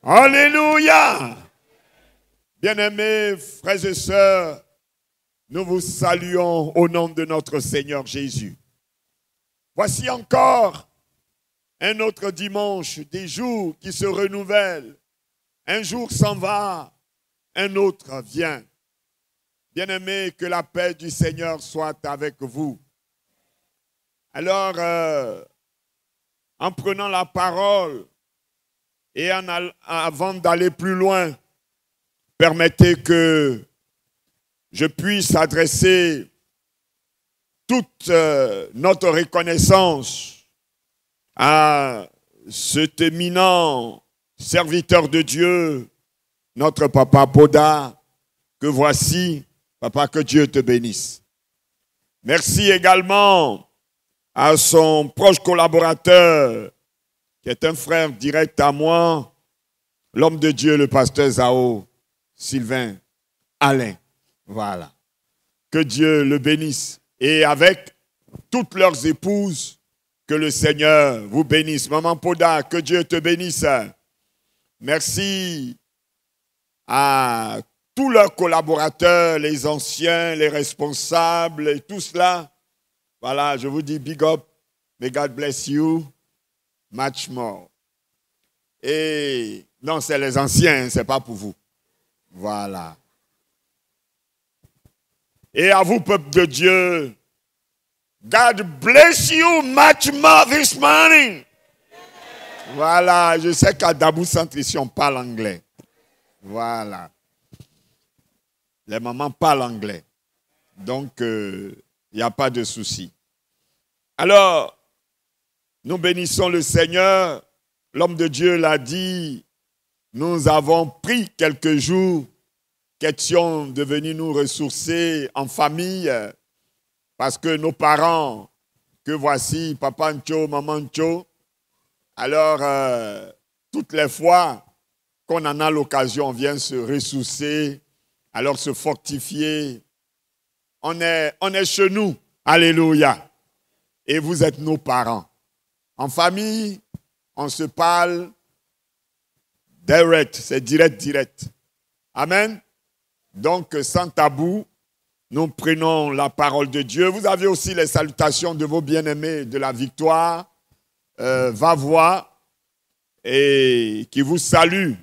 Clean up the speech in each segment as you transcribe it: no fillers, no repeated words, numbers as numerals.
Alléluia! Bien-aimés frères et sœurs, nous vous saluons au nom de notre Seigneur Jésus. Voici encore un autre dimanche, des jours qui se renouvellent. Un jour s'en va, un autre vient. Bien-aimés, que la paix du Seigneur soit avec vous. Alors, en prenant la parole et avant d'aller plus loin, permettez que je puisse adresser toute notre reconnaissance à cet éminent serviteur de Dieu, notre papa Poda, que voici. Papa, que Dieu te bénisse. Merci également à son proche collaborateur, qui est un frère direct à moi, l'homme de Dieu, le pasteur Zao, Sylvain Alain. Voilà. Que Dieu le bénisse. Et avec toutes leurs épouses, que le Seigneur vous bénisse. Maman Poda, que Dieu te bénisse. Merci à tous leurs collaborateurs, les anciens, les responsables et tout cela. Voilà, je vous dis big up. May God bless you. Much more. Et non, c'est les anciens, c'est pas pour vous. Voilà. Et à vous, peuple de Dieu, God bless you much more this morning. Voilà, je sais qu'à Dabou Centre ici, on parle anglais. Voilà. Les mamans parlent anglais. Donc, il n'y a pas de souci. Alors, nous bénissons le Seigneur. L'homme de Dieu l'a dit. Nous avons pris quelques jours, question de venir nous ressourcer en famille, parce que nos parents, que voici, papa Ncho, maman Ncho, alors, toutes les fois qu'on en a l'occasion, on vient se ressourcer, alors se fortifier. On est chez nous. Alléluia. Et vous êtes nos parents. En famille, on se parle direct. C'est direct. Amen. Donc, sans tabou, nous prenons la parole de Dieu. Vous avez aussi les salutations de vos bien-aimés de la victoire, Vavois, et qui vous salue.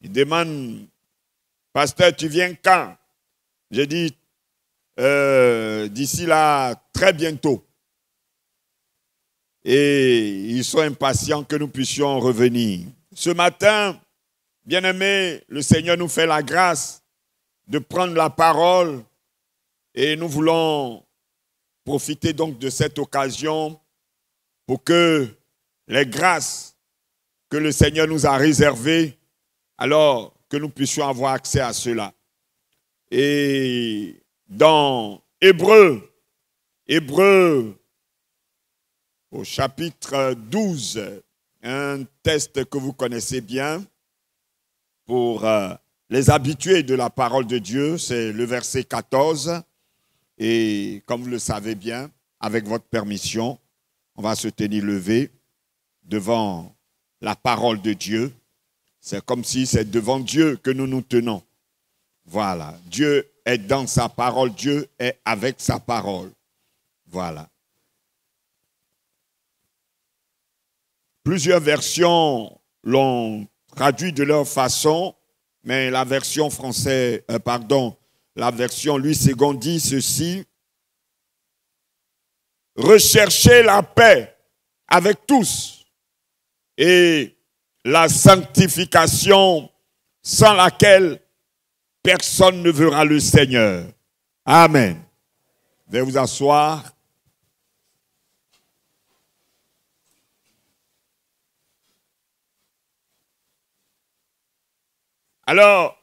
Il demande, pasteur, tu viens quand? J'ai dit, d'ici là, très bientôt. Et ils sont impatients que nous puissions revenir. Ce matin, bien-aimés, le Seigneur nous fait la grâce de prendre la parole et nous voulons profiter donc de cette occasion pour que les grâces que le Seigneur nous a réservées, alors que nous puissions avoir accès à cela. Et dans Hébreux, au chapitre 12, un texte que vous connaissez bien, pour les habitués de la parole de Dieu, c'est le verset 14. Et comme vous le savez bien, avec votre permission, on va se tenir levé devant la parole de Dieu. C'est comme si c'est devant Dieu que nous nous tenons. Voilà. Dieu est dans sa parole, Dieu est avec sa parole. Voilà. Plusieurs versions l'ont traduit de leur façon, mais la version française, la version Louis II dit ceci: recherchez la paix avec tous et la sanctification sans laquelle personne ne verra le Seigneur. Amen. Veuillez vous asseoir. Alors,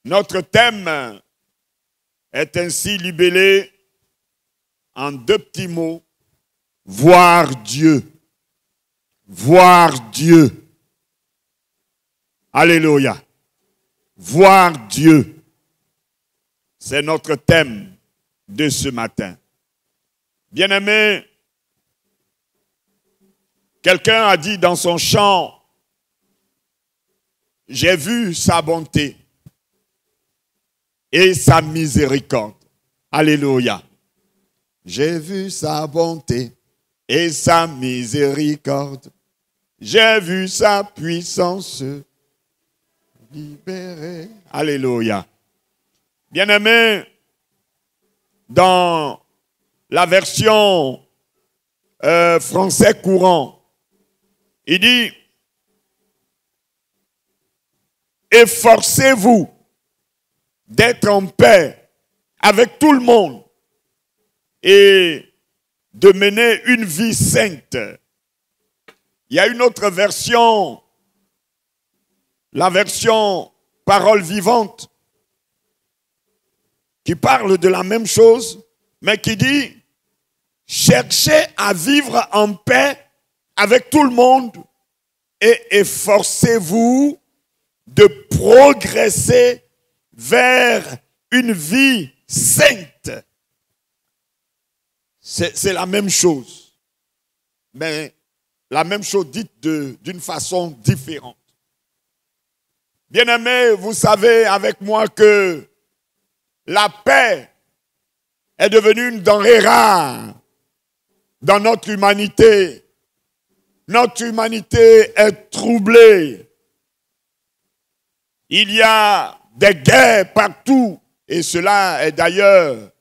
notre thème est ainsi libellé en deux petits mots: voir Dieu. Voir Dieu. Alléluia. Voir Dieu. C'est notre thème de ce matin. Bien-aimés, quelqu'un a dit dans son chant: j'ai vu sa bonté et sa miséricorde. Alléluia. J'ai vu sa bonté et sa miséricorde. J'ai vu sa puissance libérer. Alléluia. Bien-aimé, dans la version français courant, il dit, efforcez-vous d'être en paix avec tout le monde et de mener une vie sainte. Il y a une autre version, la version parole vivante, qui parle de la même chose, mais qui dit, cherchez à vivre en paix avec tout le monde et efforcez-vous de progresser vers une vie sainte. C'est la même chose, mais la même chose dite d'une façon différente. Bien-aimés, vous savez avec moi que la paix est devenue une denrée rare dans notre humanité. Notre humanité est troublée. Il y a des guerres partout, et cela est d'ailleurs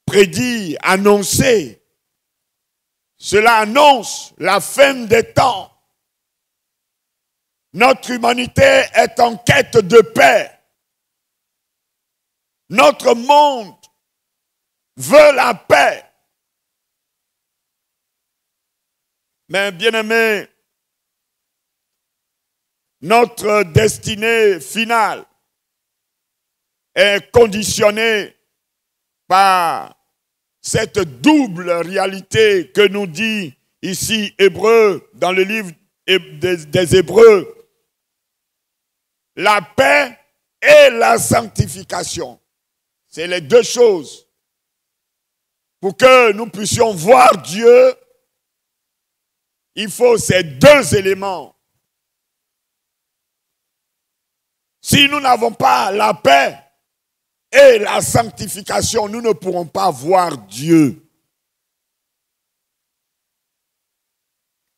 prédit, annoncé. Cela annonce la fin des temps. Notre humanité est en quête de paix. Notre monde veut la paix. Mais bien aimé, notre destinée finale est conditionnée par cette double réalité que nous dit ici Hébreux, dans le livre des Hébreux. La paix et la sanctification. C'est les deux choses. Pour que nous puissions voir Dieu, il faut ces deux éléments. Si nous n'avons pas la paix et la sanctification, nous ne pourrons pas voir Dieu.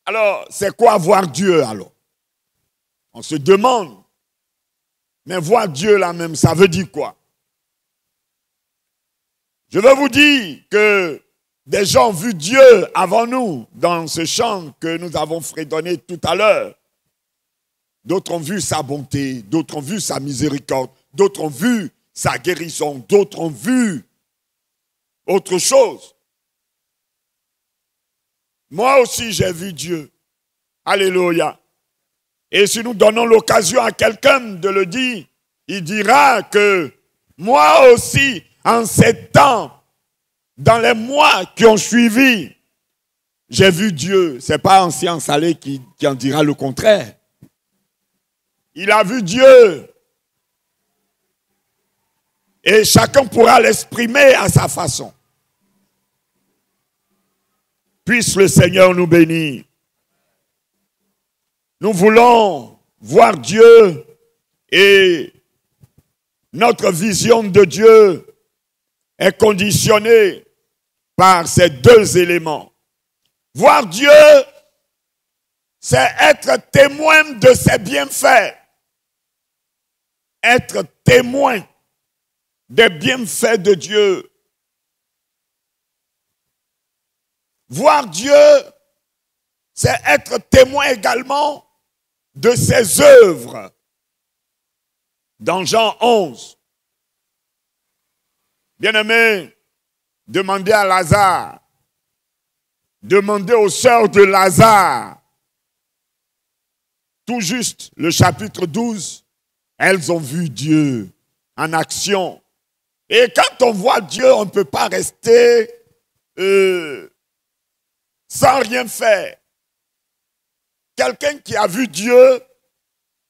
Alors, c'est quoi voir Dieu alors? On se demande. Mais voir Dieu là même, ça veut dire quoi? Je veux vous dire que des gens ont vu Dieu avant nous dans ce chant que nous avons fredonné tout à l'heure. D'autres ont vu sa bonté, d'autres ont vu sa miséricorde, d'autres ont vu sa guérison, d'autres ont vu autre chose. Moi aussi j'ai vu Dieu. Alléluia. Et si nous donnons l'occasion à quelqu'un de le dire, il dira que moi aussi, en ces temps, dans les mois qui ont suivi, j'ai vu Dieu. Ce n'est pas Ancien Salé qui en dira le contraire. Il a vu Dieu. Et chacun pourra l'exprimer à sa façon. Puisse le Seigneur nous bénir. Nous voulons voir Dieu et notre vision de Dieu est conditionnée par ces deux éléments. Voir Dieu, c'est être témoin de ses bienfaits. Être témoin des bienfaits de Dieu. Voir Dieu, c'est être témoin également de ses œuvres. Dans Jean 11, bien-aimé, demandez à Lazare, demandez aux sœurs de Lazare, tout juste le chapitre 12, elles ont vu Dieu en action. Et quand on voit Dieu, on ne peut pas rester sans rien faire. Quelqu'un qui a vu Dieu,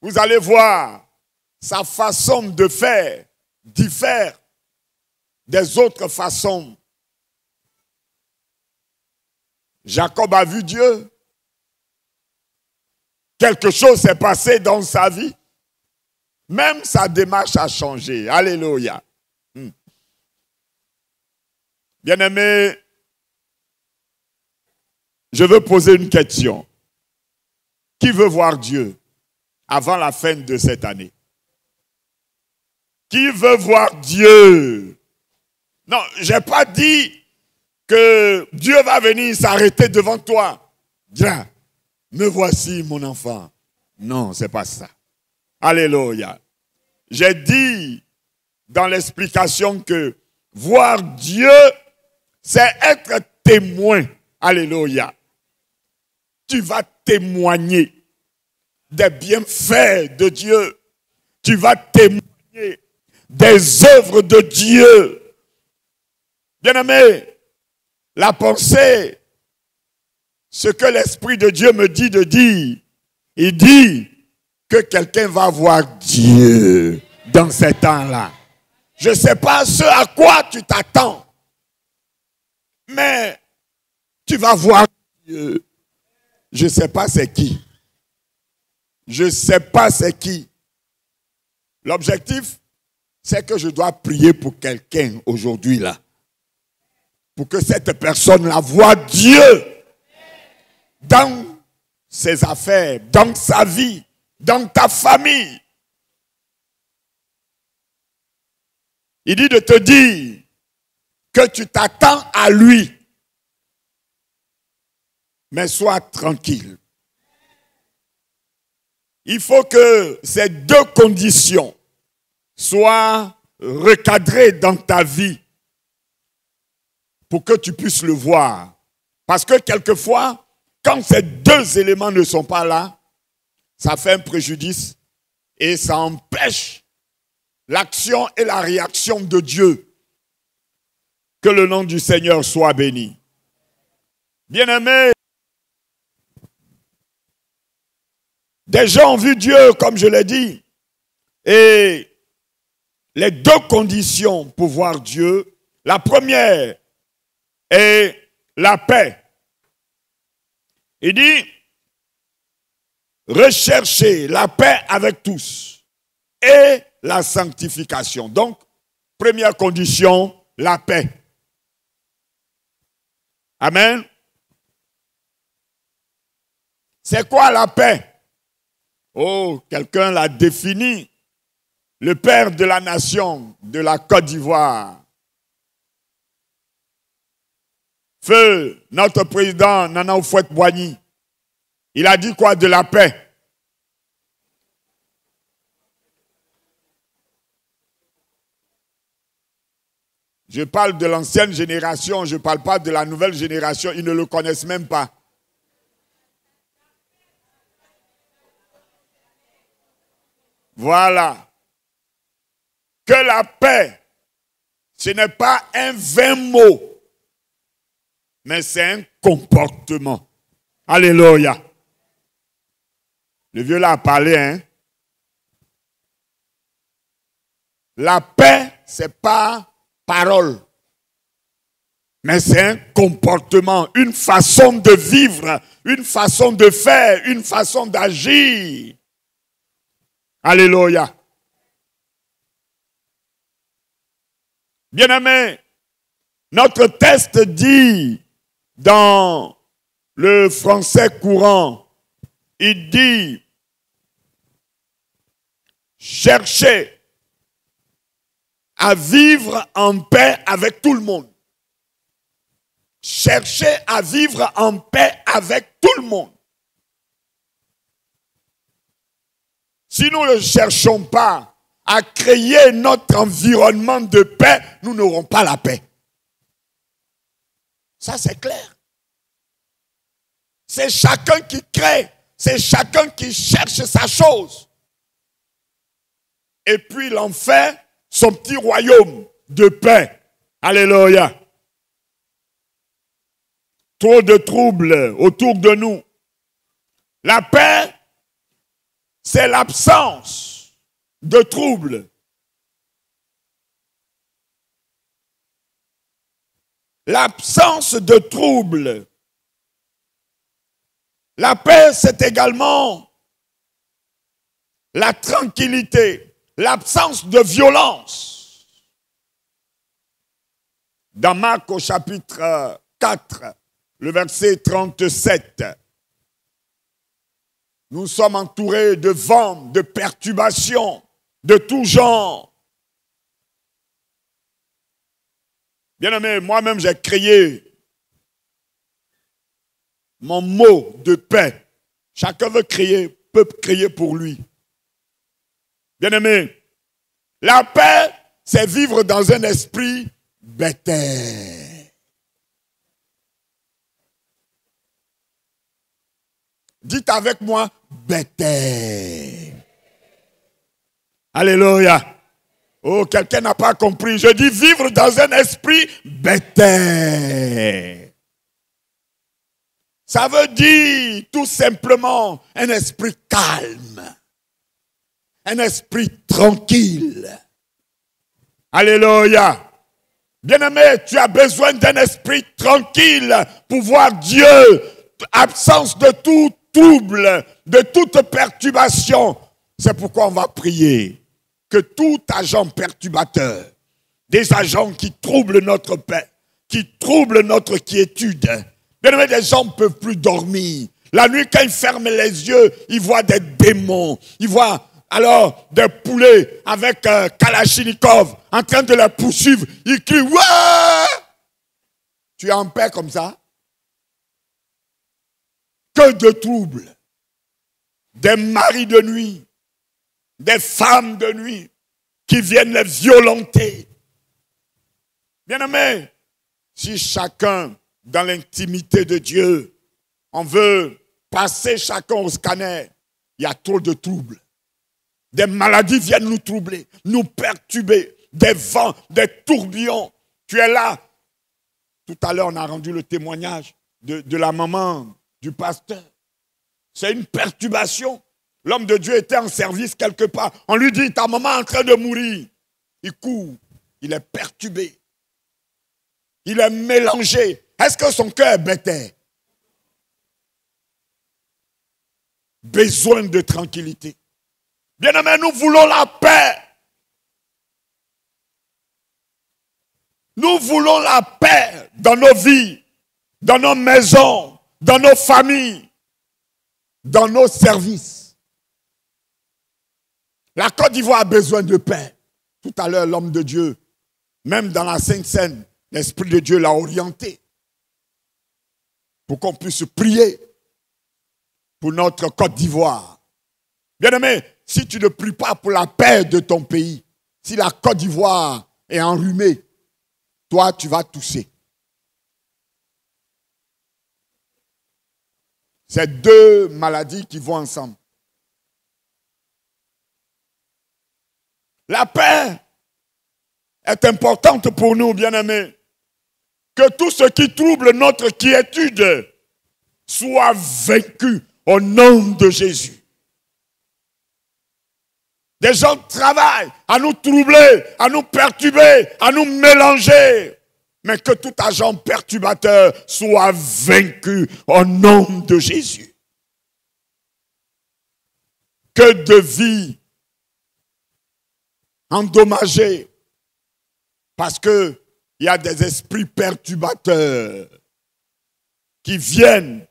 vous allez voir, sa façon de faire diffère des autres façons. Jacob a vu Dieu. Quelque chose s'est passé dans sa vie. Même sa démarche a changé. Alléluia. Bien-aimé, je veux poser une question. Qui veut voir Dieu avant la fin de cette année? Qui veut voir Dieu? Non, je n'ai pas dit que Dieu va venir s'arrêter devant toi. Viens, me voici mon enfant. Non, ce n'est pas ça. Alléluia. J'ai dit dans l'explication que voir Dieu, c'est être témoin. Alléluia. Tu vas témoigner des bienfaits de Dieu. Tu vas témoigner des œuvres de Dieu. Bien-aimé, la pensée, ce que l'Esprit de Dieu me dit de dire, il dit que quelqu'un va voir Dieu dans ces temps-là. Je ne sais pas ce à quoi tu t'attends, mais tu vas voir Dieu. Je ne sais pas c'est qui. Je ne sais pas c'est qui. L'objectif, c'est que je dois prier pour quelqu'un aujourd'hui là. Pour que cette personne-là voie Dieu dans ses affaires, dans sa vie, dans ta famille. Il dit de te dire que tu t'attends à lui. Mais sois tranquille. Il faut que ces deux conditions soient recadrées dans ta vie pour que tu puisses le voir. Parce que quelquefois, quand ces deux éléments ne sont pas là, ça fait un préjudice et ça empêche l'action et la réaction de Dieu. Que le nom du Seigneur soit béni. Bien-aimés, des gens ont vu Dieu, comme je l'ai dit, et les deux conditions pour voir Dieu, la première est la paix. Il dit, recherchez la paix avec tous et la sanctification. Donc, première condition, la paix. Amen. C'est quoi la paix? Oh, quelqu'un l'a défini. Le père de la nation de la Côte d'Ivoire. Feu, notre président Nana Houphouët-Boigny. Il a dit quoi de la paix? Je parle de l'ancienne génération, je ne parle pas de la nouvelle génération, ils ne le connaissent même pas. Voilà. Que la paix, ce n'est pas un vain mot, mais c'est un comportement. Alléluia. Le vieux là a parlé, hein. La paix, ce n'est pas parole, mais c'est un comportement, une façon de vivre, une façon de faire, une façon d'agir. Alléluia. Bien-aimé, notre texte dit dans le français courant, il dit, cherchez à vivre en paix avec tout le monde. Cherchez à vivre en paix avec tout le monde. Si nous ne cherchons pas à créer notre environnement de paix, nous n'aurons pas la paix. Ça, c'est clair. C'est chacun qui crée, c'est chacun qui cherche sa chose. Et puis il en fait son petit royaume de paix. Alléluia. Trop de troubles autour de nous. La paix, c'est l'absence de troubles. L'absence de troubles. La paix, c'est également la tranquillité. l'absence de violence. Dans Marc au chapitre 4, le verset 37, nous sommes entourés de vents, de perturbations, de tout genre. Bien-aimé, moi-même j'ai créé mon mot de paix. Chacun peut crier pour lui. Bien-aimé, la paix, c'est vivre dans un esprit bêté. Dites avec moi, bêté. Alléluia. Oh, quelqu'un n'a pas compris. Je dis vivre dans un esprit bêté. Ça veut dire tout simplement un esprit calme. Un esprit tranquille. Alléluia. Bien-aimé, tu as besoin d'un esprit tranquille pour voir Dieu. Absence de tout trouble, de toute perturbation. C'est pourquoi on va prier que tout agent perturbateur, des agents qui troublent notre paix, qui troublent notre quiétude. Bien-aimé, les gens ne peuvent plus dormir. La nuit, quand ils ferment les yeux, ils voient des démons. Ils voient alors des poulets avec Kalachnikov en train de les poursuivre. Ils crient, ouais! Tu es en paix comme ça? Que de troubles. Des maris de nuit, des femmes de nuit qui viennent les violenter. Bien-aimé, si chacun, dans l'intimité de Dieu, on veut passer chacun au scanner, il y a trop de troubles. Des maladies viennent nous troubler, nous perturber, des vents, des tourbillons. Tu es là. Tout à l'heure, on a rendu le témoignage de la maman du pasteur. C'est une perturbation. L'homme de Dieu était en service quelque part. On lui dit, ta maman est en train de mourir. Il court. Il est perturbé. Il est mélangé. Est-ce que son cœur est bêté? Besoin de tranquillité. Bien-aimés, nous voulons la paix. Nous voulons la paix dans nos vies, dans nos maisons, dans nos familles, dans nos services. La Côte d'Ivoire a besoin de paix. Tout à l'heure, l'homme de Dieu, même dans la Sainte Seine, l'Esprit de Dieu l'a orienté pour qu'on puisse prier pour notre Côte d'Ivoire. Bien-aimé, si tu ne pries pas pour la paix de ton pays, si la Côte d'Ivoire est enrhumée, toi, tu vas tousser. C'est deux maladies qui vont ensemble. La paix est importante pour nous, bien-aimés. Que tout ce qui trouble notre quiétude soit vaincu au nom de Jésus. Des gens travaillent à nous troubler, à nous perturber, à nous mélanger. Mais que tout agent perturbateur soit vaincu au nom de Jésus. Que de vies endommagées parce qu'il y a des esprits perturbateurs qui viennent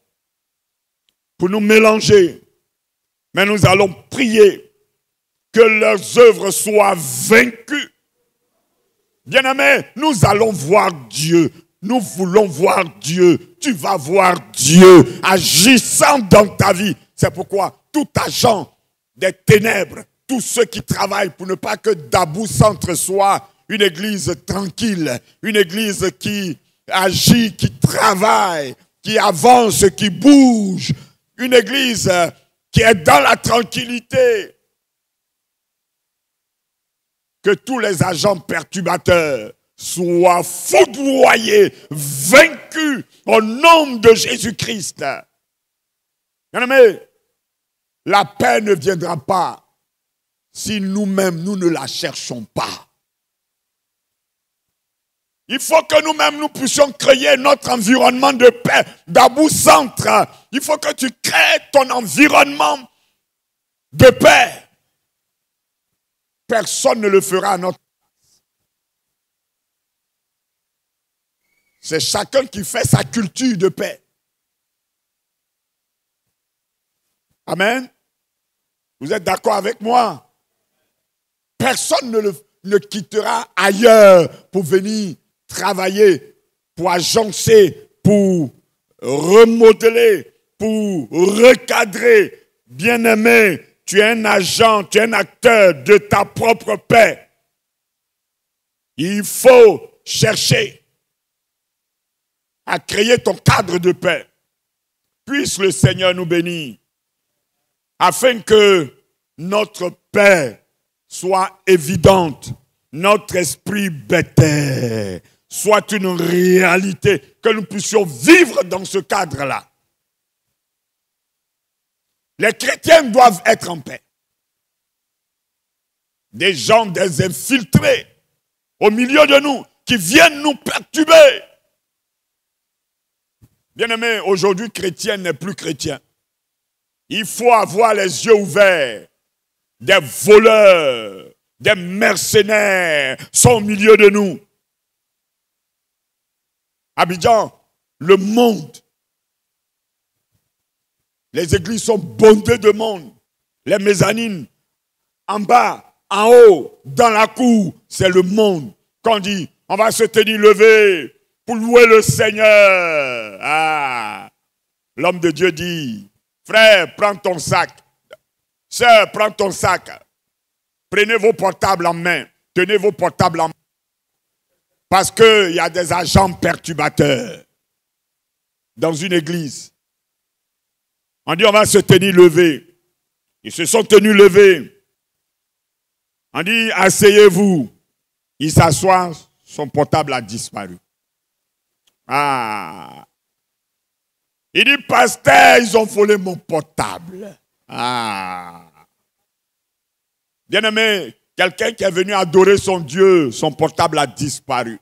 pour nous mélanger. Mais nous allons prier que leurs œuvres soient vaincues. Bien-aimés, nous allons voir Dieu. Nous voulons voir Dieu. Tu vas voir Dieu agissant dans ta vie. C'est pourquoi tout agent des ténèbres, tous ceux qui travaillent pour ne pas que Dabou Centre soit une église tranquille, une église qui agit, qui travaille, qui avance, qui bouge, une église qui est dans la tranquillité. Que tous les agents perturbateurs soient foudroyés, vaincus au nom de Jésus-Christ. Bien-aimés, la paix ne viendra pas si nous-mêmes, nous ne la cherchons pas. Il faut que nous-mêmes, nous puissions créer notre environnement de paix. Dabou Centre, il faut que tu crées ton environnement de paix. Personne ne le fera à notre place. C'est chacun qui fait sa culture de paix. Amen. Vous êtes d'accord avec moi? Personne ne quittera ailleurs pour venir travailler, pour agencer, pour remodeler, pour recadrer. Bien-aimé, tu es un agent, tu es un acteur de ta propre paix. Il faut chercher à créer ton cadre de paix. Puisse le Seigneur nous bénir, afin que notre paix soit évidente, notre esprit bêté soit une réalité, que nous puissions vivre dans ce cadre-là. Les chrétiens doivent être en paix. Des gens, des infiltrés au milieu de nous, qui viennent nous perturber. Bien-aimé, aujourd'hui, chrétien n'est plus chrétien. Il faut avoir les yeux ouverts. Des voleurs, des mercenaires sont au milieu de nous. Abidjan, le monde. Les églises sont bondées de monde. Les mezzanines, en bas, en haut, dans la cour, c'est le monde. Quand on dit, on va se tenir levé pour louer le Seigneur. Ah, l'homme de Dieu dit, frère, prends ton sac. Sœur, prends ton sac. Prenez vos portables en main. Tenez vos portables en main. Parce qu'il y a des agents perturbateurs dans une église. On dit on va se tenir levé. Ils se sont tenus levés. On dit asseyez-vous. Il s'assoit, son portable a disparu. Ah. Il dit pasteur, ils ont volé mon portable. Ah. Bien-aimé, quelqu'un qui est venu adorer son Dieu, son portable a disparu.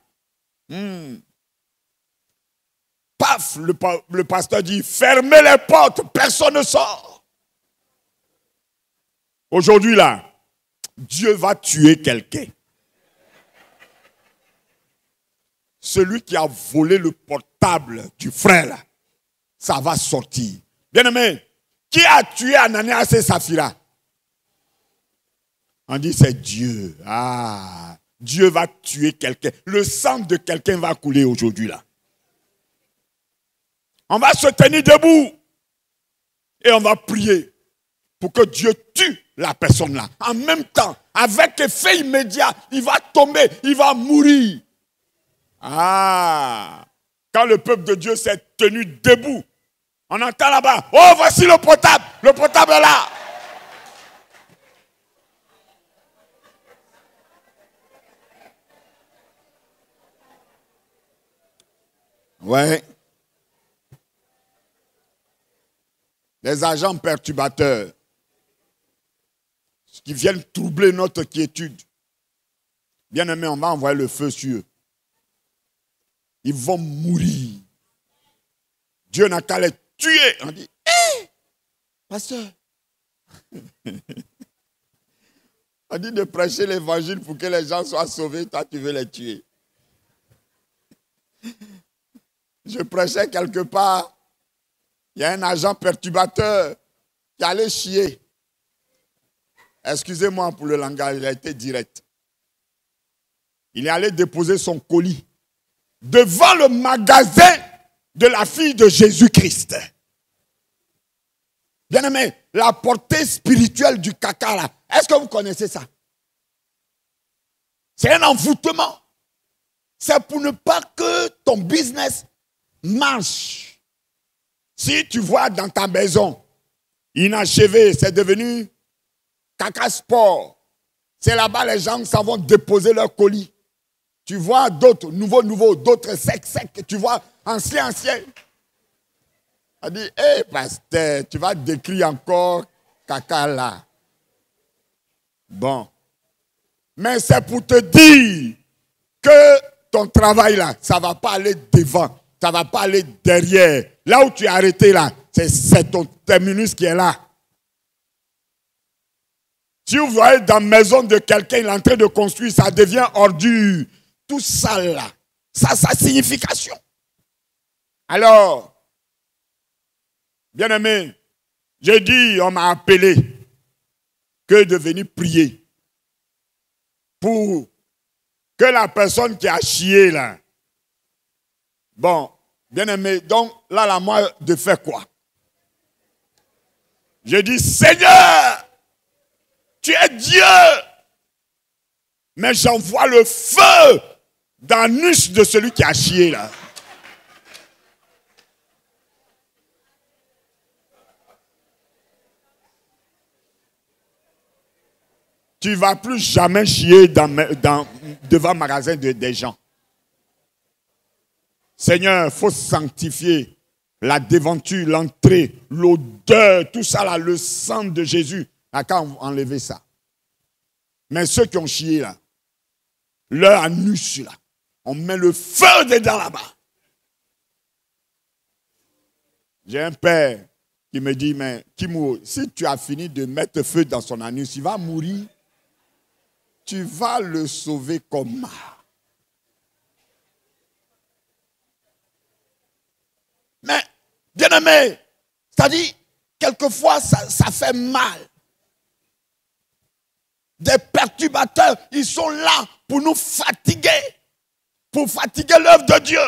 Paf, le pasteur dit, fermez les portes, personne ne sort. Aujourd'hui là, Dieu va tuer quelqu'un. Celui qui a volé le portable du frère là, ça va sortir. Bien-aimé, qui a tué Ananias et Saphira? On dit c'est Dieu. Ah, Dieu va tuer quelqu'un. Le sang de quelqu'un va couler aujourd'hui là. On va se tenir debout et on va prier pour que Dieu tue la personne là. En même temps, avec effet immédiat, il va tomber, il va mourir. Ah, quand le peuple de Dieu s'est tenu debout, on entend là-bas, oh voici le portable est là. Ouais. Les agents perturbateurs qui viennent troubler notre quiétude. Bien aimé, on va envoyer le feu sur eux. Ils vont mourir. Dieu n'a qu'à les tuer. On dit, hé, pasteur. On dit de prêcher l'évangile pour que les gens soient sauvés. Toi, tu veux les tuer. Je prêchais quelque part. Il y a un agent perturbateur qui allait chier. Excusez-moi pour le langage, il a été direct. Il est allé déposer son colis devant le magasin de la fille de Jésus-Christ. Bien-aimé, la portée spirituelle du caca là, est-ce que vous connaissez ça? C'est un envoûtement. C'est pour ne pas que ton business marche. Si tu vois dans ta maison, inachevé, c'est devenu caca sport. C'est là-bas les gens s'en vont déposer leur colis. Tu vois d'autres, nouveaux, d'autres secs, tu vois anciens. On dit, hé pasteur, tu vas décrire encore caca là. Bon. Mais c'est pour te dire que ton travail là, ça ne va pas aller devant, ça ne va pas aller derrière. Là où tu es arrêté là, c'est ton terminus qui est là. Si vous voyez dans la maison de quelqu'un, il est en train de construire, ça devient ordure. Tout ça là, ça a sa signification. Alors, bien-aimé, j'ai dit, on m'a appelé que de venir prier pour que la personne qui a chié là. Bon, bien-aimé, donc là, la moi de faire quoi? J'ai dit, Seigneur, tu es Dieu, mais j'envoie le feu dans l'anus de celui qui a chié là. Tu ne vas plus jamais chier devant le magasin des gens. Seigneur, il faut sanctifier la déventure, l'entrée, l'odeur, tout ça là, le sang de Jésus. À quand enlever ça? Mais ceux qui ont chié là, leur anus là, on met le feu dedans là-bas. J'ai un père qui me dit, mais Kimo, si tu as fini de mettre feu dans son anus, il va mourir. Tu vas le sauver comment? Mais, bien-aimé, c'est-à-dire, quelquefois, ça fait mal. Des perturbateurs, ils sont là pour nous fatiguer, pour fatiguer l'œuvre de Dieu.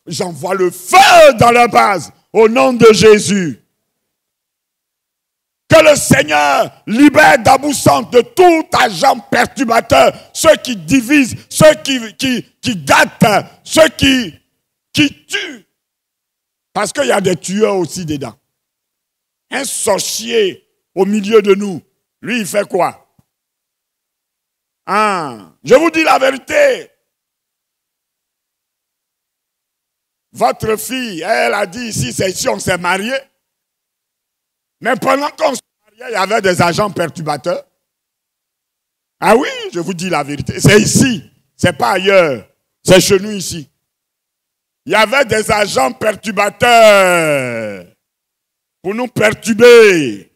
J'envoie le feu dans la base, au nom de Jésus. Que le Seigneur libère d'Abou Centre de tout agent perturbateur, ceux qui divisent, ceux qui gâtent, ceux qui tuent. Parce qu'il y a des tueurs aussi dedans. Un sorcier au milieu de nous, lui, il fait quoi? Je vous dis la vérité. Votre fille, elle a dit ici, c'est ici, on s'est marié. Mais pendant qu'on se mariait, il y avait des agents perturbateurs. Ah oui, je vous dis la vérité. C'est ici, c'est pas ailleurs. C'est chez nous ici. Il y avait des agents perturbateurs pour nous perturber.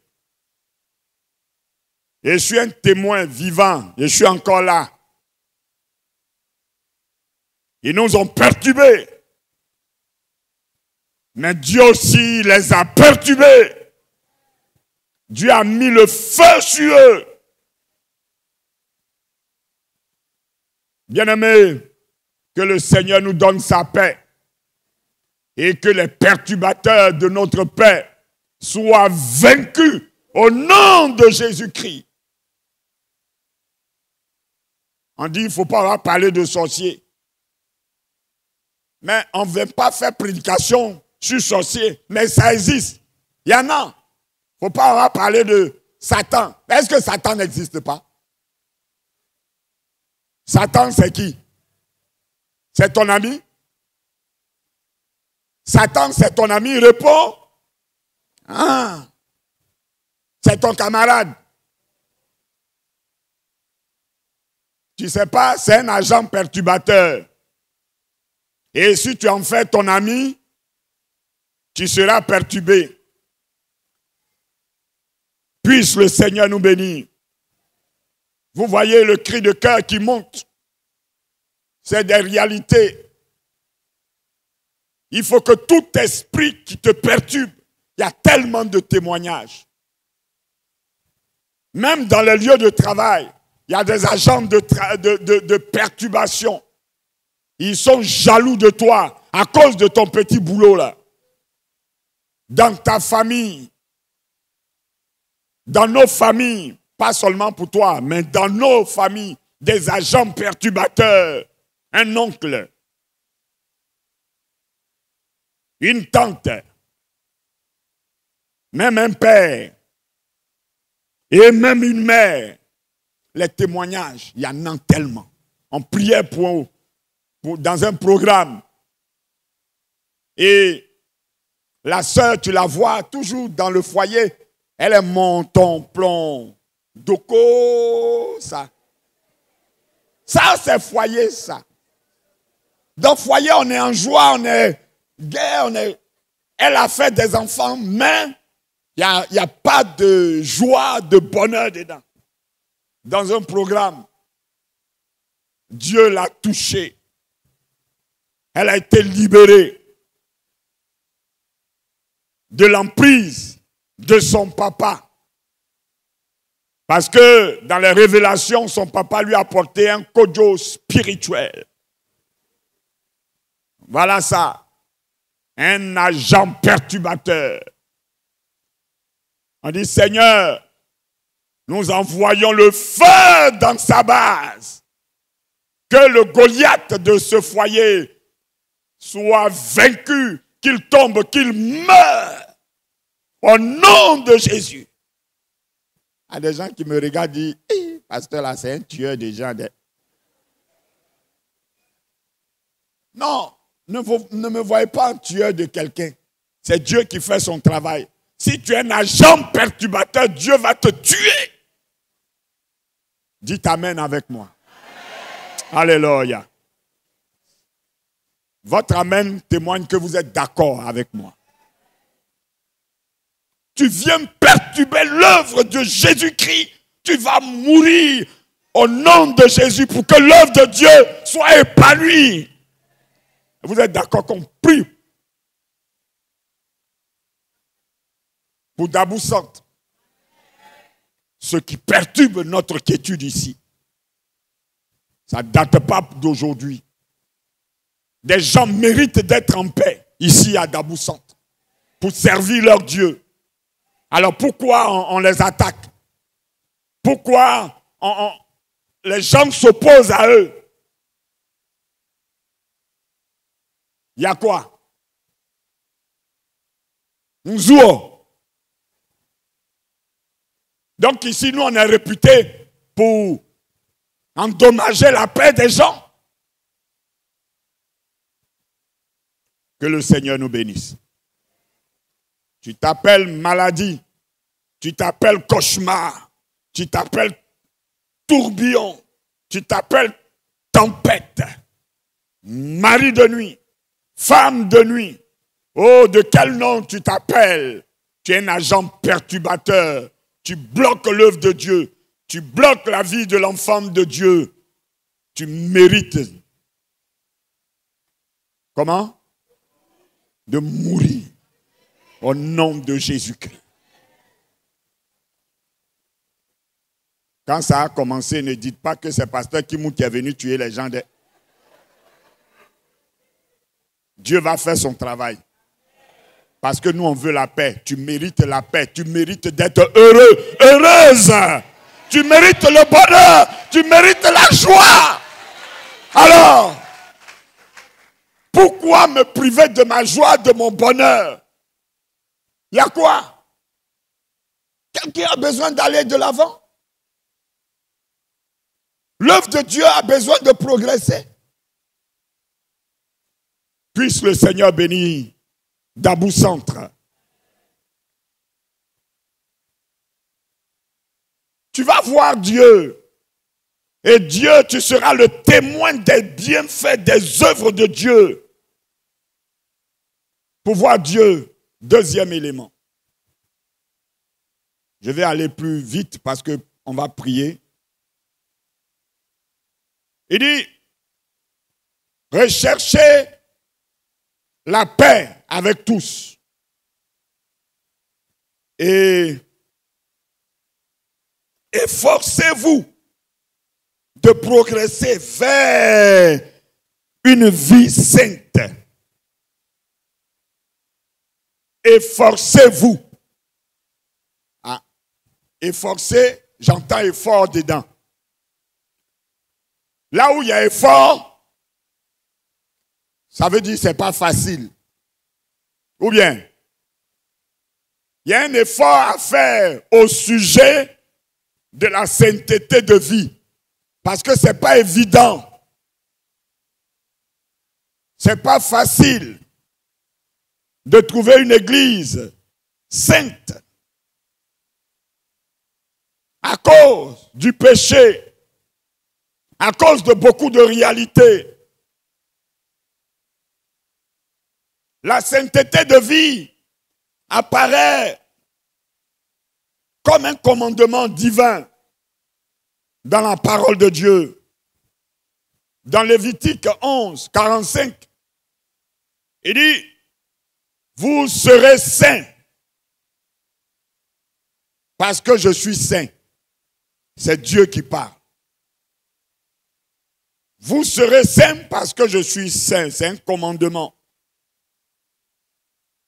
Et je suis un témoin vivant. Je suis encore là. Ils nous ont perturbés. Mais Dieu aussi les a perturbés. Dieu a mis le feu sur eux. Bien-aimés, que le Seigneur nous donne sa paix et que les perturbateurs de notre paix soient vaincus au nom de Jésus-Christ. On dit qu'il ne faut pas avoir parlé de sorciers. Mais on ne veut pas faire prédication sur sorciers, mais ça existe. Il y en a. Il ne faut pas avoir parlé de Satan. Est-ce que Satan n'existe pas? Satan, c'est qui? C'est ton ami? Satan, c'est ton ami? Réponds. C'est ton camarade. Tu ne sais pas, c'est un agent perturbateur. Et si tu en fais ton ami, tu seras perturbé. Puisse le Seigneur nous bénir. Vous voyez le cri de cœur qui monte. C'est des réalités. Il faut que tout esprit qui te perturbe, il y a tellement de témoignages. Même dans les lieux de travail, il y a des agents de perturbation. Ils sont jaloux de toi à cause de ton petit boulot là. Dans ta famille, dans nos familles, pas seulement pour toi, mais dans nos familles, des agents perturbateurs, un oncle, une tante, même un père, et même une mère. Les témoignages, il y en a tellement. On priait dans un programme. Et la sœur, tu la vois toujours dans le foyer. Elle est monton, plomb, doko, ça. Ça, c'est foyer, ça. Dans le foyer, on est en joie, on est gai, Elle a fait des enfants, mais Il n'y a pas de joie, de bonheur dedans. Dans un programme, Dieu l'a touchée. Elle a été libérée de l'emprise de son papa. Parce que dans les révélations, son papa lui a apporté un kojo spirituel. Voilà ça. Un agent perturbateur. On dit, Seigneur, nous envoyons le feu dans sa base. Que le Goliath de ce foyer soit vaincu, qu'il tombe, qu'il meure. Au nom de Jésus. Il y a des gens qui me regardent et disent, pasteur là, c'est un tueur de gens. Non, ne me voyez pas un tueur de quelqu'un. C'est Dieu qui fait son travail. Si tu es un agent perturbateur, Dieu va te tuer. Dites Amen avec moi. Amen. Alléluia. Votre Amen témoigne que vous êtes d'accord avec moi. Tu viens perturber l'œuvre de Jésus-Christ. Tu vas mourir au nom de Jésus pour que l'œuvre de Dieu soit épanouie. Vous êtes d'accord qu'on prie pour Dabou Centre. Ce qui perturbe notre quiétude ici, ça ne date pas d'aujourd'hui. Des gens méritent d'être en paix ici à Dabou Centre pour servir leur Dieu. Alors pourquoi on les attaque? Pourquoi les gens s'opposent à eux? Il y a quoi? Nzouo. Donc ici, nous, on est réputés pour endommager la paix des gens. Que le Seigneur nous bénisse. Tu t'appelles maladie, tu t'appelles cauchemar, tu t'appelles tourbillon, tu t'appelles tempête, mari de nuit, femme de nuit. Oh, de quel nom tu t'appelles? Tu es un agent perturbateur. Tu bloques l'œuvre de Dieu. Tu bloques la vie de l'enfant de Dieu. Tu mérites. Comment? De mourir au nom de Jésus-Christ. Quand ça a commencé, ne dites pas que c'est pasteur Kimou qui est venu tuer les gens. Dieu va faire son travail. Parce que nous, on veut la paix. Tu mérites la paix. Tu mérites d'être heureux, heureuse. Tu mérites le bonheur. Tu mérites la joie. Alors, pourquoi me priver de ma joie, de mon bonheur? Il y a quoi? Quelqu'un a besoin d'aller de l'avant. L'œuvre de Dieu a besoin de progresser. Puisse le Seigneur bénir Dabou Centre. Tu vas voir Dieu. Et Dieu, tu seras le témoin des bienfaits, des œuvres de Dieu. Pour voir Dieu, deuxième élément. Je vais aller plus vite parce qu'on va prier. Il dit, recherchez la paix avec tous. Et efforcez-vous de progresser vers une vie sainte. Efforcez-vous. Ah, efforcer, j'entends effort dedans. Là où il y a effort, ça veut dire que ce n'est pas facile. Ou bien, il y a un effort à faire au sujet de la sainteté de vie. Parce que ce n'est pas évident. Ce n'est pas facile de trouver une église sainte à cause du péché, à cause de beaucoup de réalités. La sainteté de vie apparaît comme un commandement divin dans la parole de Dieu. Dans Lévitique 11, 45, il dit, vous serez saints parce que je suis saint. C'est Dieu qui parle. Vous serez saints parce que je suis saint. C'est un commandement.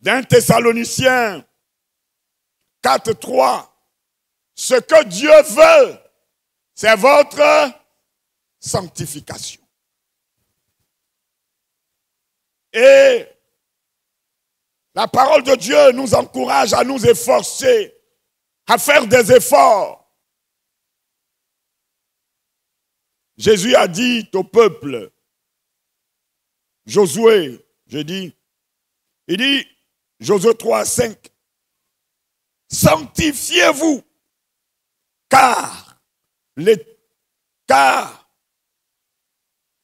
Dans Thessaloniciens 4, 3, ce que Dieu veut, c'est votre sanctification. Et la parole de Dieu nous encourage à nous efforcer, à faire des efforts. Jésus a dit au peuple, Josué, il dit, Josué 3, 5, sanctifiez-vous, car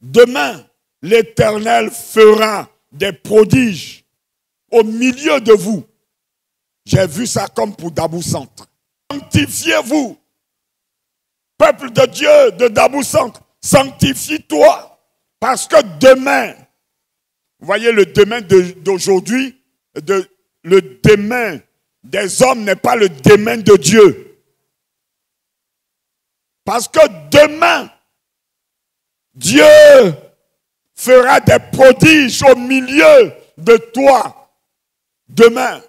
demain, l'Éternel fera des prodiges au milieu de vous. J'ai vu ça comme pour Dabou Centre. Sanctifiez-vous, peuple de Dieu de Dabou Centre, sanctifie-toi, parce que demain, vous voyez le demain d'aujourd'hui, le demain des hommes n'est pas le demain de Dieu. Parce que demain, Dieu fera des prodiges au milieu de toi. Demain,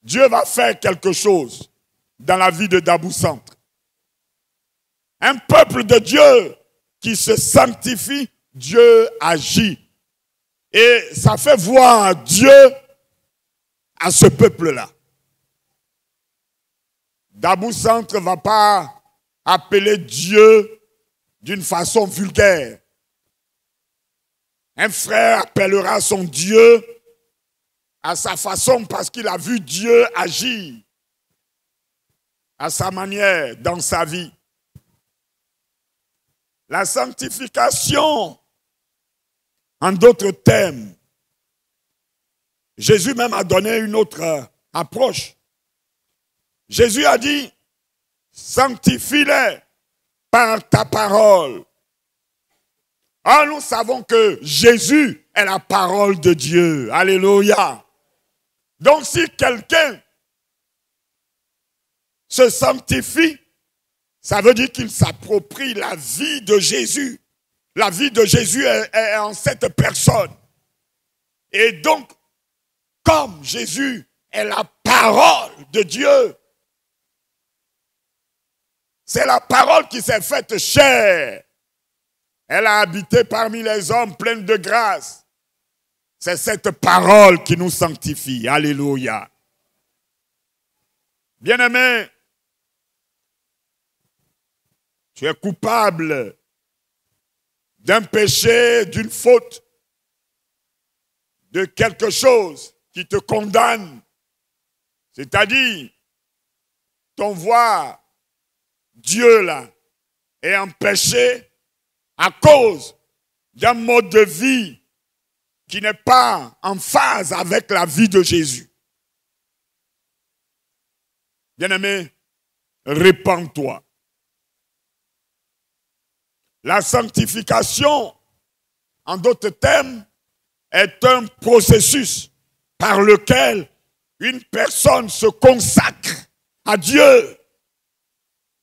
Dieu va faire quelque chose dans la vie de Dabou Centre. Un peuple de Dieu qui se sanctifie, Dieu agit. Et ça fait voir Dieu à ce peuple-là. Dabou Centre ne va pas appeler Dieu d'une façon vulgaire. Un frère appellera son Dieu à sa façon parce qu'il a vu Dieu agir à sa manière dans sa vie. La sanctification, en d'autres termes, Jésus même a donné une autre approche. Jésus a dit, sanctifie-les par ta parole. Ah, nous savons que Jésus est la parole de Dieu. Alléluia. Donc si quelqu'un se sanctifie, ça veut dire qu'il s'approprie la vie de Jésus. La vie de Jésus est en cette personne. Et donc, comme Jésus est la parole de Dieu, c'est la parole qui s'est faite chair. Elle a habité parmi les hommes pleine de grâce. C'est cette parole qui nous sanctifie. Alléluia. Bien-aimé, tu es coupable d'un péché, d'une faute, de quelque chose qui te condamne. C'est-à-dire, ton voir Dieu là est en péché à cause d'un mode de vie qui n'est pas en phase avec la vie de Jésus. Bien-aimé, répands-toi. La sanctification, en d'autres termes, est un processus par lequel une personne se consacre à Dieu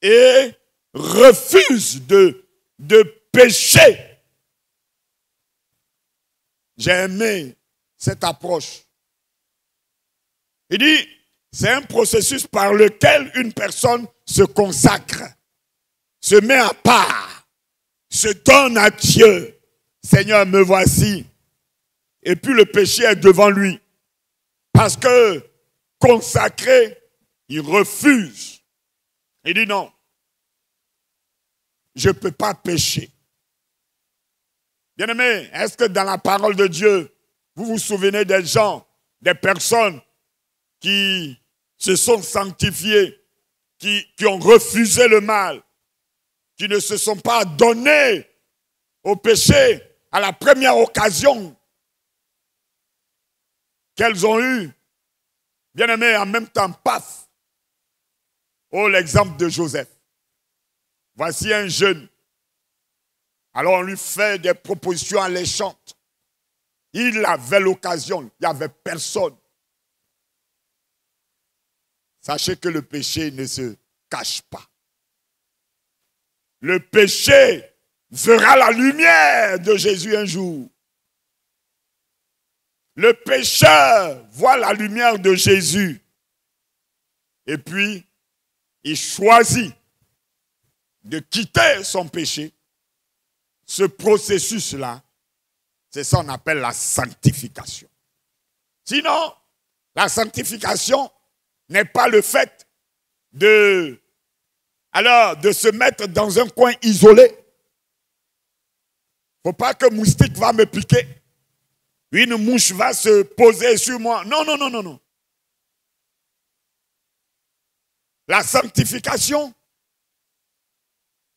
et refuse de pécher. J'ai aimé cette approche. Il dit, c'est un processus par lequel une personne se consacre, se met à part, se donne à Dieu. Seigneur, me voici. Et puis le péché est devant lui. Parce que consacré, il refuse. Il dit non, je ne peux pas pécher. Bien-aimé, est-ce que dans la parole de Dieu, vous vous souvenez des gens, des personnes qui se sont sanctifiées, qui ont refusé le mal, qui ne se sont pas donnés au péché à la première occasion qu'elles ont eue? Bien-aimé, en même temps, paf, Oh, l'exemple de Joseph. Voici un jeune. Alors on lui fait des propositions alléchantes. Il avait l'occasion, il n'y avait personne. Sachez que le péché ne se cache pas. Le péché verra la lumière de Jésus un jour. Le pécheur voit la lumière de Jésus. Et puis, il choisit de quitter son péché. Ce processus-là, c'est ça qu'on appelle la sanctification. Sinon, la sanctification n'est pas le fait de se mettre dans un coin isolé. Il ne faut pas que moustique va me piquer. Une mouche va se poser sur moi. Non, non, non, non, non. La sanctification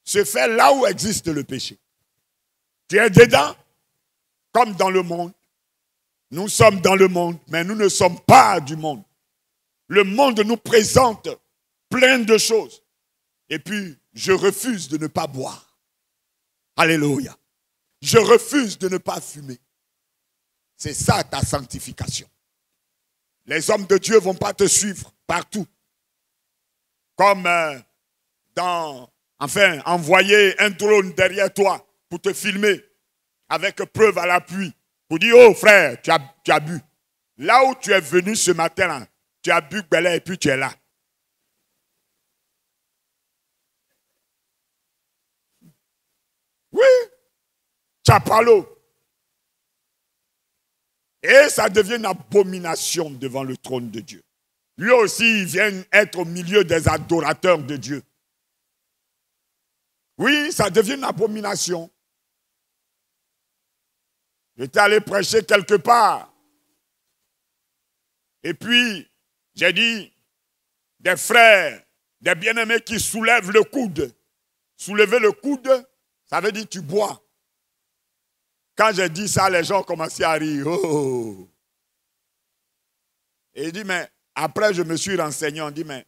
se fait là où existe le péché. Tu es dedans, comme dans le monde. Nous sommes dans le monde, mais nous ne sommes pas du monde. Le monde nous présente plein de choses. Et puis, je refuse de ne pas boire. Alléluia. Je refuse de ne pas fumer. C'est ça ta sanctification. Les hommes de Dieu ne vont pas te suivre partout. Comme envoyer un drone derrière toi pour te filmer avec preuve à l'appui. Pour dire, oh frère, tu as bu. Là où tu es venu ce matin, là, tu as bu belé et puis tu es là. Oui, Chapalo. Et ça devient une abomination devant le trône de Dieu. Lui aussi, il vient être au milieu des adorateurs de Dieu. Oui, ça devient une abomination. J'étais allé prêcher quelque part. Et puis, j'ai dit, des frères, des bien-aimés qui soulèvent le coude. Soulever le coude, ça veut dire tu bois. Quand j'ai dit ça, les gens ont commencé à rire. Oh. Et il dit, mais après je me suis renseigné, on dit, mais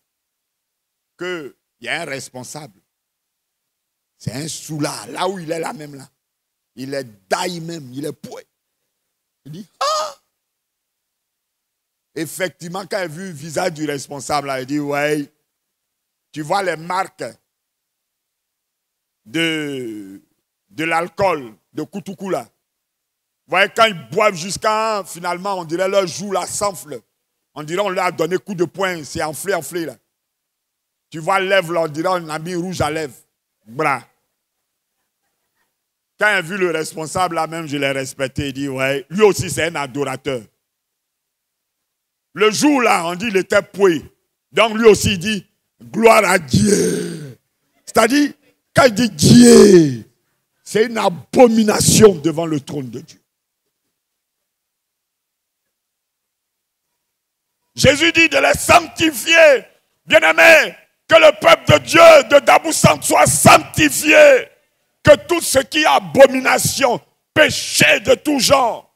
qu'il y a un responsable. C'est un soulard, là où il est là même là. Il est daille même, il est poué. Il dit, ah! Effectivement, quand il a vu le visage du responsable, là, il dit, ouais, tu vois les marques de l'alcool, de Koutoukou là. Vous voyez, quand ils boivent jusqu'à, finalement, on dirait leur joue là s'enfle. On dirait on leur a donné coup de poing, c'est enflé là. Tu vois lèvres là, on dirait on a mis rouge à lèvres. Bras. Quand il a vu le responsable là même, je l'ai respecté, il dit, ouais, lui aussi c'est un adorateur. Le jour là, on dit il était poué. Donc lui aussi il dit, gloire à Dieu. C'est-à-dire, quand il dit Dieu, c'est une abomination devant le trône de Dieu. Jésus dit de les sanctifier. Bien-aimés, que le peuple de Dieu de Dabou-Centre soit sanctifié. Que tout ce qui est abomination, péché de tout genre,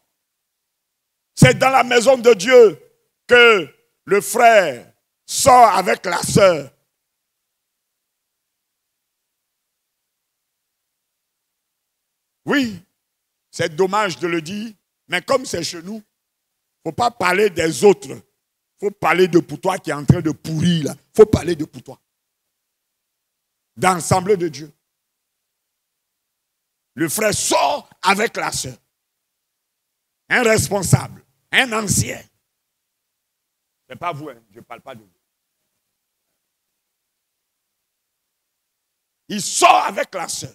c'est dans la maison de Dieu que le frère sort avec la sœur. Oui, c'est dommage de le dire, mais comme c'est chez nous, il ne faut pas parler des autres. Il faut parler de pour toi qui est en train de pourrir là. Il faut parler de pour toi. D'ensemble de Dieu. Le frère sort avec la sœur. Un responsable, un ancien. Ce n'est pas vous, hein, je ne parle pas de vous. Il sort avec la sœur.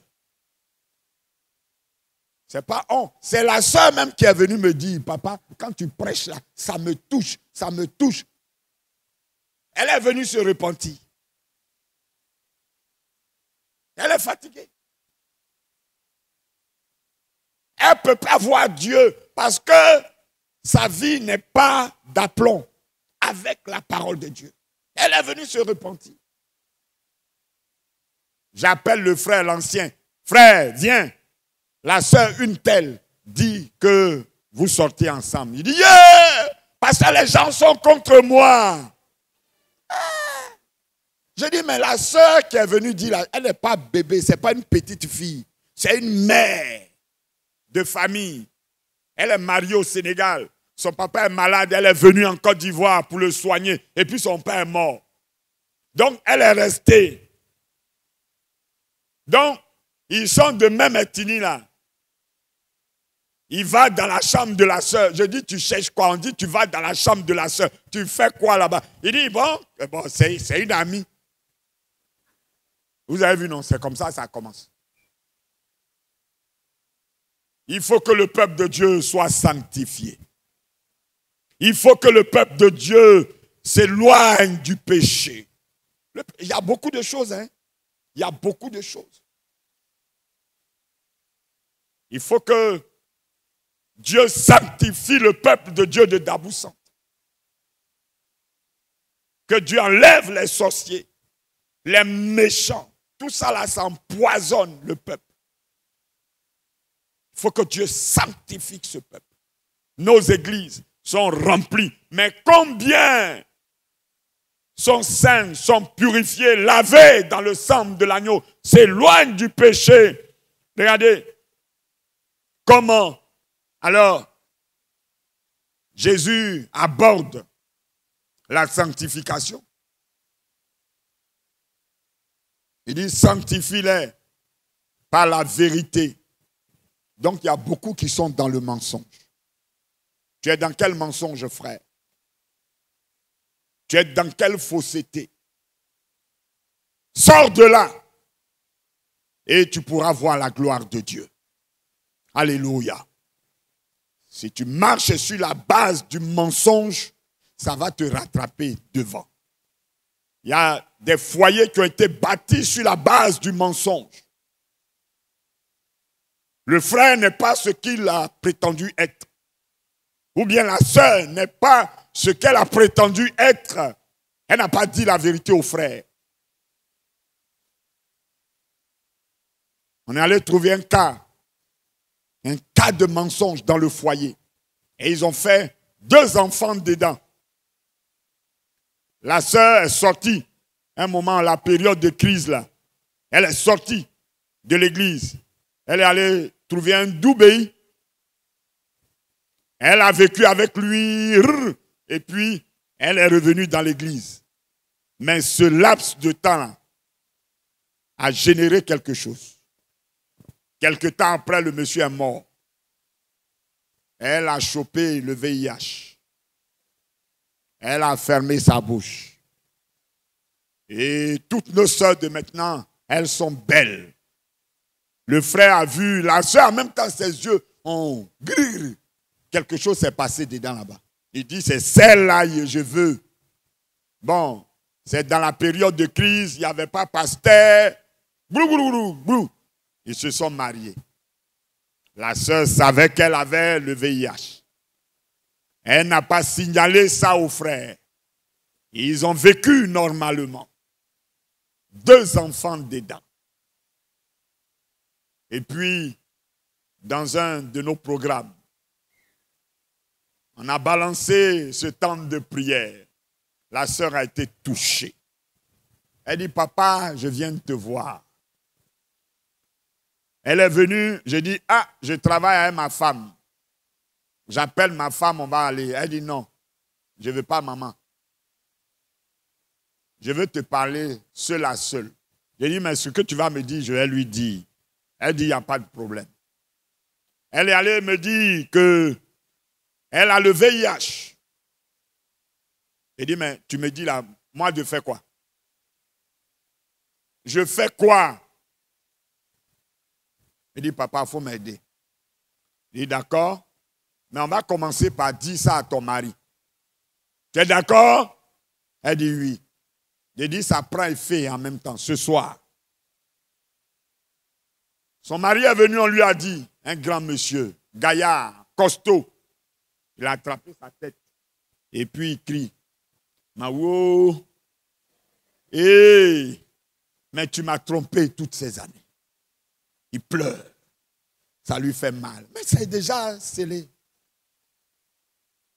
C'est pas on, c'est la sœur même qui est venue me dire, papa, quand tu prêches là, ça me touche, ça me touche. Elle est venue se repentir. Elle est fatiguée. Elle ne peut pas voir Dieu parce que sa vie n'est pas d'aplomb avec la parole de Dieu. Elle est venue se repentir. J'appelle le frère l'ancien. Frère, viens. La sœur, une telle, dit que vous sortez ensemble. Il dit, yeah, parce que les gens sont contre moi. Je dis, mais la sœur qui est venue dire, là, elle n'est pas bébé, ce n'est pas une petite fille. C'est une mère de famille. Elle est mariée au Sénégal. Son papa est malade, elle est venue en Côte d'Ivoire pour le soigner. Et puis son père est mort. Donc, elle est restée. Donc, ils sont de même ethnie là. Il va dans la chambre de la sœur. Je dis, tu cherches quoi? On dit, tu vas dans la chambre de la sœur. Tu fais quoi là-bas? Il dit, bon c'est une amie. Vous avez vu, non? C'est comme ça commence. Il faut que le peuple de Dieu soit sanctifié. Il faut que le peuple de Dieu s'éloigne du péché. Il y a beaucoup de choses, hein? Il y a beaucoup de choses. Il faut que Dieu sanctifie le peuple de Dieu de Dabou-Centre. Que Dieu enlève les sorciers, les méchants. Tout ça là, ça empoisonne le peuple. Il faut que Dieu sanctifie ce peuple. Nos églises sont remplies. Mais combien sont saints, sont purifiés, lavés dans le sang de l'agneau, s'éloignent du péché. Regardez comment, alors, Jésus aborde la sanctification. Il dit, sanctifie-les par la vérité. Donc, il y a beaucoup qui sont dans le mensonge. Tu es dans quel mensonge, frère? Tu es dans quelle fausseté? Sors de là et tu pourras voir la gloire de Dieu. Alléluia. Si tu marches sur la base du mensonge, ça va te rattraper devant. Il y a des foyers qui ont été bâtis sur la base du mensonge. Le frère n'est pas ce qu'il a prétendu être. Ou bien la sœur n'est pas ce qu'elle a prétendu être. Elle n'a pas dit la vérité au frère. On est allé trouver un cas de mensonge dans le foyer. Et ils ont fait 2 enfants dedans. La sœur est sortie, un moment, la période de crise là. Elle est sortie de l'église. Elle est allée trouver un doubéi. Elle a vécu avec lui. Et puis, elle est revenue dans l'église. Mais ce laps de temps a généré quelque chose. Quelque temps après, le monsieur est mort. Elle a chopé le VIH. Elle a fermé sa bouche. Et toutes nos sœurs de maintenant, elles sont belles. Le frère a vu, la sœur, en même temps, ses yeux ont gris. Quelque chose s'est passé dedans là-bas. Il dit, c'est celle-là que je veux. Bon, c'est dans la période de crise, il n'y avait pas pasteur. Ils se sont mariés. La sœur savait qu'elle avait le VIH. Elle n'a pas signalé ça aux frères. Ils ont vécu normalement. 2 enfants dedans. Et puis, dans un de nos programmes, on a balancé ce temps de prière. La sœur a été touchée. Elle dit, papa, je viens de te voir. Elle est venue, j'ai dit, je travaille avec ma femme. J'appelle ma femme, on va aller. Elle dit, non, je ne veux pas maman. Je veux te parler seul à seul. J'ai dit, mais ce que tu vas me dire, je vais lui dire. Elle dit, il n'y a pas de problème. Elle est allée me dire qu'elle a le VIH. J'ai dit, mais tu me dis là, moi je fais quoi? Je fais quoi? Il dit, papa, il faut m'aider. Il dit, d'accord, mais on va commencer par dire ça à ton mari. Tu es d'accord? Elle dit, oui. J'ai dit, ça prend effet en même temps, ce soir. Son mari est venu, on lui a dit, un grand monsieur, gaillard, costaud. Il a attrapé sa tête. Et puis il crie, Mawo, mais tu m'as trompé toutes ces années. Il pleure. Ça lui fait mal. Mais c'est déjà scellé.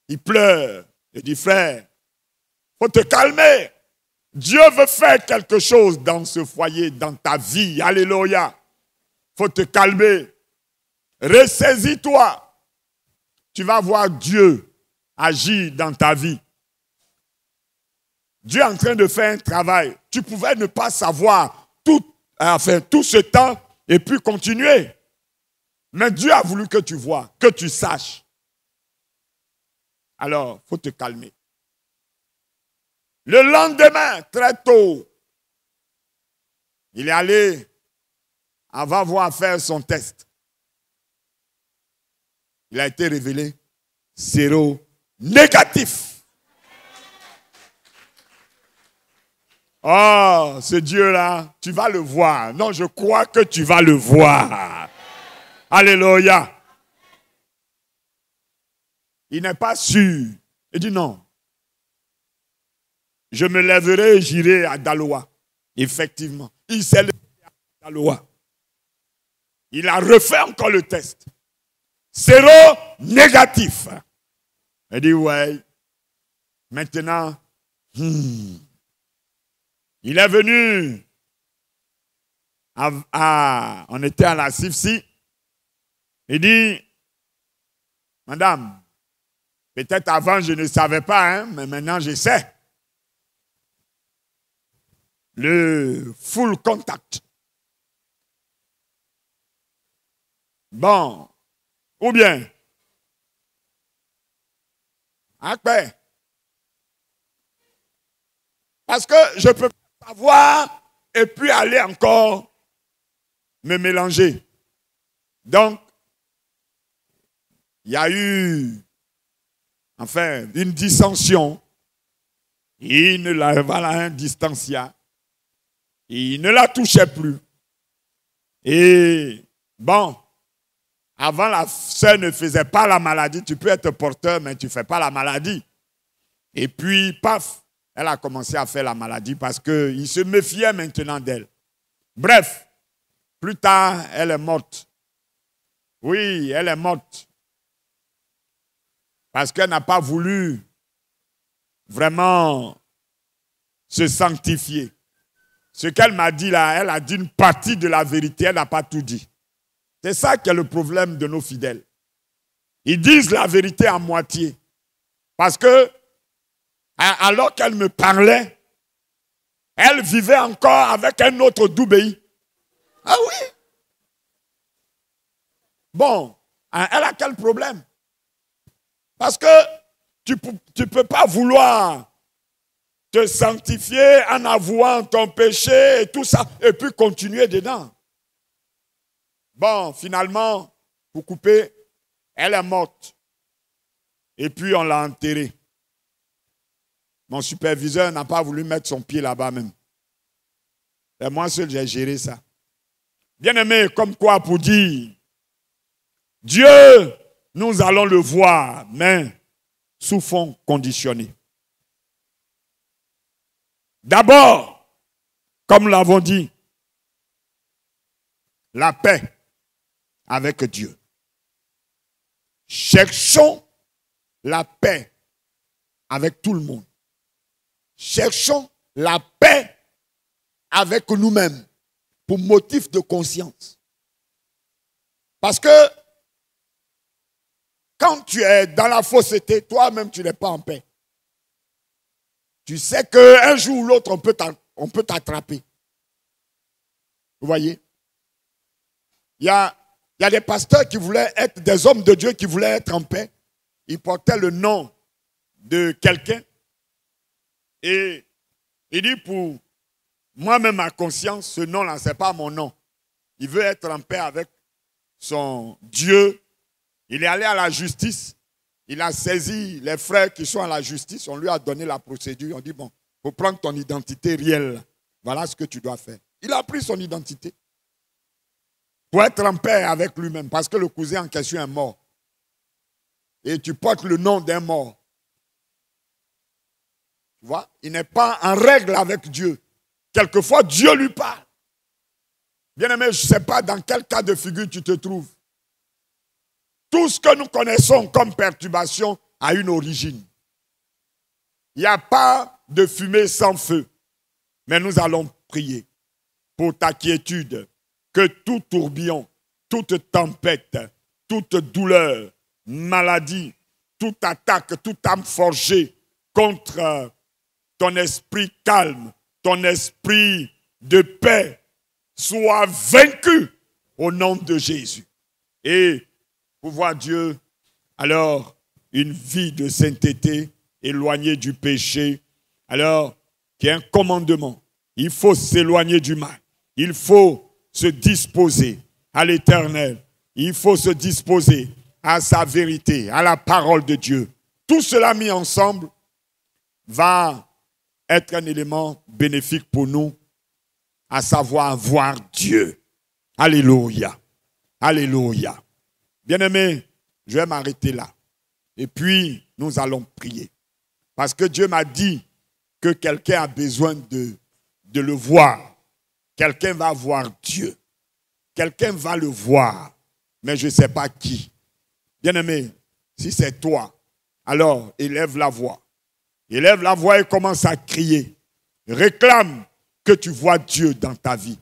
Il pleure. Il dit, frère, il faut te calmer. Dieu veut faire quelque chose dans ce foyer, dans ta vie. Alléluia. Faut te calmer. Ressaisis-toi. Tu vas voir Dieu agir dans ta vie. Dieu est en train de faire un travail. Tu pouvais ne pas savoir tout ce temps et puis continuer. Mais Dieu a voulu que tu vois, que tu saches. Alors, il faut te calmer. Le lendemain, très tôt, il est allé, avant voir faire son test. Il a été révélé séro-négatif. Oh, ce Dieu-là, tu vas le voir. Non, je crois que tu vas le voir. Alléluia. Il n'est pas sûr. Il dit non. Je me lèverai et j'irai à Daloa. Effectivement. Il s'est levé à Daloa. Il a refait encore le test. Séro-négatif. Il dit ouais. Maintenant, il est venu, on était à la CIFSI, il dit, madame, peut-être avant je ne savais pas, hein, mais maintenant je sais. Le full contact. Bon, ou bien, après, parce que je peux avoir et puis aller encore me mélanger. Donc, il y a eu, enfin, une dissension. Voilà un distancia. Il ne la touchait plus. Et bon, avant la sœur ne faisait pas la maladie. Tu peux être porteur, mais tu ne fais pas la maladie. Et puis, paf, elle a commencé à faire la maladie parce qu'il se méfiait maintenant d'elle. Bref, plus tard, elle est morte. Oui, elle est morte. Parce qu'elle n'a pas voulu vraiment se sanctifier. Ce qu'elle m'a dit là, elle a dit une partie de la vérité, elle n'a pas tout dit. C'est ça qui est le problème de nos fidèles. Ils disent la vérité à moitié. Parce que alors qu'elle me parlait, elle vivait encore avec un autre Doubéi. Ah oui? Bon, elle a quel problème? Parce que tu ne peux pas vouloir te sanctifier en avouant ton péché et tout ça, et puis continuer dedans. Bon, finalement, pour couper, elle est morte. Et puis on l'a enterrée. Mon superviseur n'a pas voulu mettre son pied là-bas même. Et moi seul, j'ai géré ça. Bien-aimé, comme quoi pour dire, Dieu, nous allons le voir, mais sous fond conditionné. D'abord, comme nous l'avons dit, la paix avec Dieu. Cherchons la paix avec tout le monde. Cherchons la paix avec nous-mêmes pour motif de conscience. Parce que quand tu es dans la fausseté, toi-même tu n'es pas en paix. Tu sais qu'un jour ou l'autre on peut t'attraper. Vous voyez? Il y a des pasteurs qui voulaient être des hommes de Dieu qui voulaient être en paix. Ils portaient le nom de quelqu'un. Et il dit pour moi-même ma conscience, ce nom-là, ce n'est pas mon nom. Il veut être en paix avec son Dieu. Il est allé à la justice. Il a saisi les frères qui sont à la justice. On lui a donné la procédure. On dit, bon, il faut prendre ton identité réelle. Voilà ce que tu dois faire. Il a pris son identité pour être en paix avec lui-même. Parce que le cousin en question est mort. Et tu portes le nom d'un mort. Tu vois, il n'est pas en règle avec Dieu. Quelquefois, Dieu lui parle. Bien-aimé, je ne sais pas dans quel cas de figure tu te trouves. Tout ce que nous connaissons comme perturbation a une origine. Il n'y a pas de fumée sans feu. Mais nous allons prier pour ta quiétude, que tout tourbillon, toute tempête, toute douleur, maladie, toute attaque, toute âme forgée contre ton esprit calme, ton esprit de paix, soit vaincu au nom de Jésus. Et pour voir Dieu, alors une vie de sainteté, éloignée du péché, alors qu'il y a un commandement. Il faut s'éloigner du mal. Il faut se disposer à l'Éternel. Il faut se disposer à sa vérité, à la parole de Dieu. Tout cela mis ensemble va être un élément bénéfique pour nous, à savoir voir Dieu. Alléluia. Alléluia. Bien-aimés, je vais m'arrêter là. Et puis, nous allons prier. Parce que Dieu m'a dit que quelqu'un a besoin de le voir. Quelqu'un va voir Dieu. Quelqu'un va le voir. Mais je ne sais pas qui. Bien-aimé, si c'est toi, alors élève la voix. Élève la voix et commence à crier. Réclame que tu vois Dieu dans ta vie.